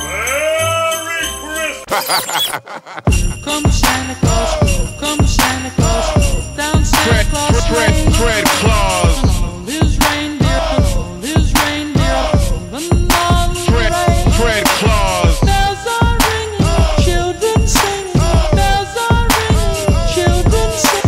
Merry Christmas! Come Santa Claus, come Santa Claus, down Santa Claus Lane. Fred Claus. All his reindeer, all his reindeer, pulling on the rein. Fred Claus. Bells are ringing, children singing. Bells are ringing, children sing.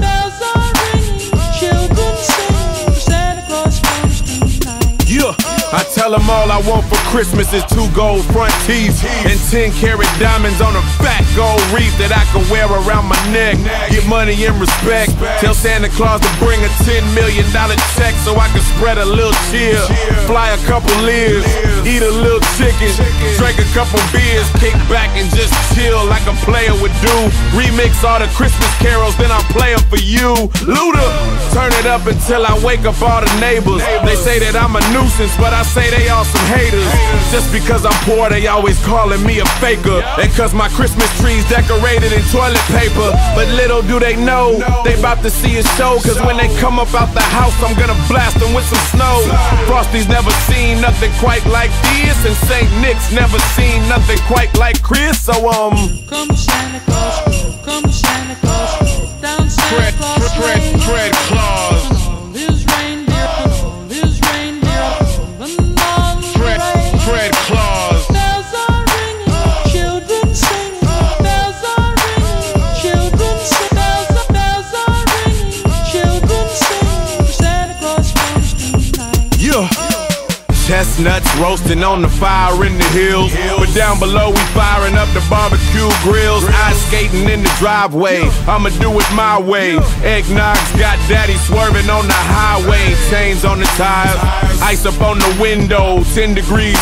Bells are ringing, children sing. Santa Claus comes tonight. Yeah, I tell them all I want for Christmas is 2 gold front teeth and 10-carat diamonds on a fat gold wreath that I can wear around my neck. Get money and respect. Tell Santa Claus to bring a $10 million check so I can spread a little cheer. Fly a couple lives, eat a little chicken, drink a couple beers, kick back and just chill like a player would do. Remix all the Christmas carols, then I'll play them for you. Luda, turn it up until I wake up all the neighbors. They say that I'm a nuisance, but I say they all some haters. Just because I'm poor, they always calling me a faker. And cause my Christmas tree's decorated in toilet paper. But little do they know, they about to see a show. Cause when they come up out the house, I'm gonna blast them with some snow. Frosty's never seen nothing quite like this, and St. Nick's never seen nothing quite like Chris. So come Santa Claus, come Santa Claus, down Santa Claus Lane. Fred Claus. All his reindeer, all his reindeer, pulling on the rein. Fred Claus. Bells are ringing, children singing. Bells are ringing, children sing. Bells are ringing, children sing. Santa Claus comes tonight. Yeah. Chestnuts roasting on the fire in the hills, but down below we firing up the barbecue grills. Ice skating in the driveway, I'ma do it my way. Eggnog's got daddy swerving on the highway. Chains on the tires, ice up on the window, 10 degrees